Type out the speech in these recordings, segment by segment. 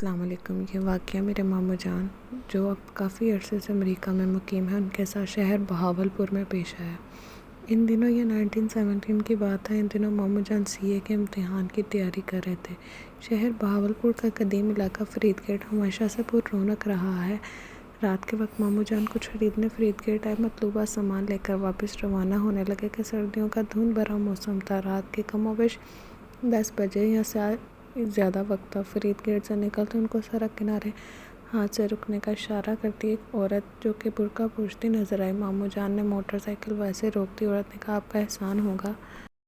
السلام علیکم۔ یہ واقعہ میرے ماموں جان جو اب کافی عرصے سے امریکہ میں مقیم ہے ان کے ساتھ شہر بہاولپور میں پیش آیا۔ ان دنوں یہ 1917 کی بات ہے۔ ان دنوں ماموں جان CA کے امتحان کی تیاری کر رہے تھے۔ شہر بہاولپور کا قدیم علاقہ فرید گیٹ ہمیشہ سے پر رونق رہا ہے۔ رات کے وقت ماموں جان کچھ خریدنے فرید گیٹ آئے۔ مطلوبہ سامان لے کر واپس روانہ ہونے لگے کہ سردیوں کا دھند بھرا موسم تھا۔ رات کے کم و بیش 10 بجے یا زیادہ وقت تھا۔ فرید گیٹ سے نکلتے ان کو سڑک کنارے ہاتھ سے رکنے کا اشارہ کرتی ایک عورت جو کہ برقع پوشتی نظر آئی۔ ماموں جان نے موٹر سائیکل ویسے روک دی۔ عورت نے کہا، آپ کا احسان ہوگا،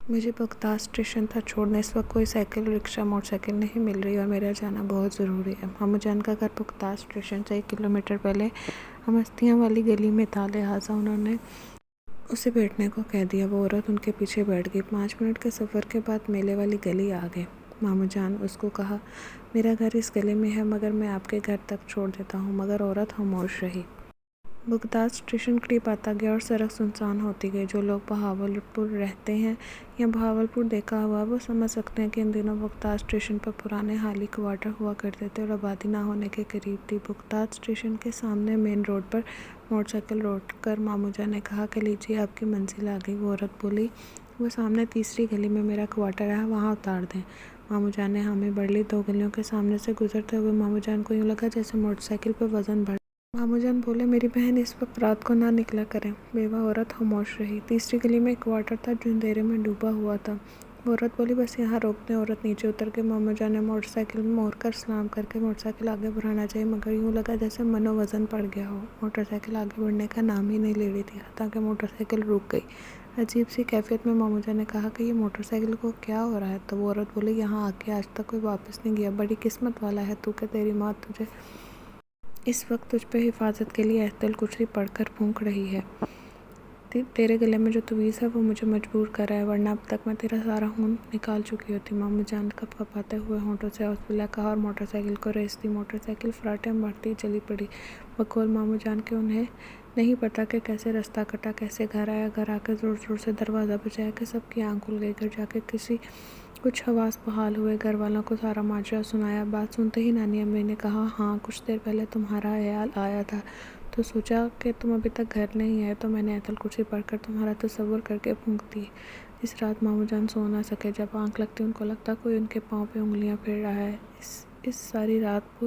مجھے بغداد اسٹیشن تک چھوڑنے اس وقت کوئی سائیکل، رکشہ، موٹر سائیکل نہیں مل رہی اور میرا جانا بہت ضروری ہے۔ ماموں جان کا گھر بغداد اسٹیشن سے 1 کلومیٹر پہلے امستیاں والی گلی میں تھا، لہٰذا انہوں نے اسے بیٹھنے کو کہہ دیا۔ وہ عورت ان کے پیچھے بیٹھ گئی۔ 5 منٹ کے سفر کے بعد میلے والی گلی آ گئے۔ ماموں جان اس کو کہا، میرا گھر اس گلی میں ہے مگر میں آپ کے گھر تک چھوڑ دیتا ہوں۔ مگر عورت خاموش رہی۔ بغداد اسٹیشن قریب آتا گیا اور سڑک سنسان ہوتی گئی۔ جو لوگ بہاولپور رہتے ہیں یا بہاولپور دیکھا ہوا وہ سمجھ سکتے ہیں کہ ان دنوں بغداد اسٹیشن پر پرانے حالی کوارٹر ہوا کرتے تھے اور آبادی نہ ہونے کے قریب تھی۔ بغداد اسٹیشن کے سامنے مین روڈ پر موٹر سائیکل روک کر ماموں جان نے کہا کہ لیجیے آپ کی منزل آ گئی۔ وہ عورت بولی، وہ سامنے تیسری گلی میں میرا کوارٹر ہے، وہاں اتار دیں۔ ماموں جان نے حامی بھر لی۔ 2 گلیوں کے سامنے سے گزرتے ہوئے ماموں جان کو یوں لگا جیسے موٹر سائیکل پہ وزن بڑھ۔ ماموں جان بولے، میری بہن اس وقت رات کو نہ نکلا کریں۔ بیوہ عورت خاموش رہی۔ تیسری گلی میں ایک کوارٹر تھا جو اندھیرے میں ڈوبا ہوا تھا۔ وہ عورت بولی، بس یہاں روک دیں۔ عورت نیچے اتر گئی۔ ماموں جان نے موٹر سائیکل موڑ کر سلام کر کے موٹر سائیکل آگے بڑھانا چاہی مگر یوں لگا جیسے منو وزن پڑ گیا ہو۔ موٹر سائیکل آگے بڑھنے کا نام ہی نہیں لے رہی تھی، حتیٰ کہ موٹر سائیکل رک گئی۔ عجیب سی کیفیت میں ماموں جان نے کہا کہ یہ موٹر سائیکل کو کیا ہو رہا ہے؟ تو وہ عورت بولی، یہاں آ کے آج تک کوئی واپس نہیں گیا۔ بڑی قسمت والا ہے تو کہ تیری ماں تجھے اس وقت تجھ پہ حفاظت کے لیے آیت الکرسی پڑھ کر پھونک رہی ہے۔ تیرے گلے میں جو تعویذ ہے وہ مجھے مجبور کر رہا ہے، ورنہ اب تک میں تیرا سارا خون نکال چکی ہوتی۔ ماموں جان کپ کپاتے ہوئے ہونٹوں سے اعوذ کہا اور موٹر سائیکل کو ریس دی۔ موٹر سائیکل فراٹیں مارتی چلی پڑی۔ بقول ماموں جان کے انہیں نہیں پتا کہ کیسے رستہ کٹا، کیسے گھر آیا۔ گھر آ کے زور زور سے دروازہ بجایا کہ سب کی آنکھ کھل گئی۔ گھر جا کے کچھ حواس بحال ہوئے۔ گھر والوں کو سارا ماجرا سنایا۔ بات سنتے ہی نانی امی نے کہا، ہاں کچھ دیر پہلے تمہارا عیال آیا تھا تو سوچا کہ تم ابھی تک گھر نہیں آئے تو میں نے آیت الکرسی پڑھ کر تمہارا تصور کر کے پھونک دی۔ اس رات ماموں جان سو نہ سکے۔ جب آنکھ لگتی ان کو لگتا کوئی ان کے پاؤں پہ انگلیاں پھیر رہا ہے۔ اس ساری رات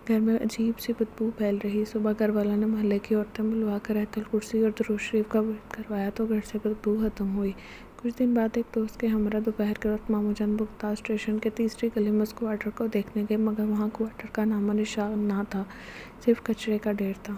گھر میں عجیب سی بدبو پھیل رہی۔ صبح گھر والوں نے محلے کی عورتیں بلوا کر آیت الکرسی اور درود شریف کا ورد کروایا تو گھر سے بدبو ختم ہوئی۔ کچھ دن بعد ایک دوست کے ہمراہ دوپہر کے وقت ماموں جان بغداد اسٹیشن کے تیسری گلی میں اس کوارٹر کو دیکھنے گئے مگر وہاں کوارٹر کا نام و نشان نہ تھا، صرف کچرے کا ڈھیر تھا۔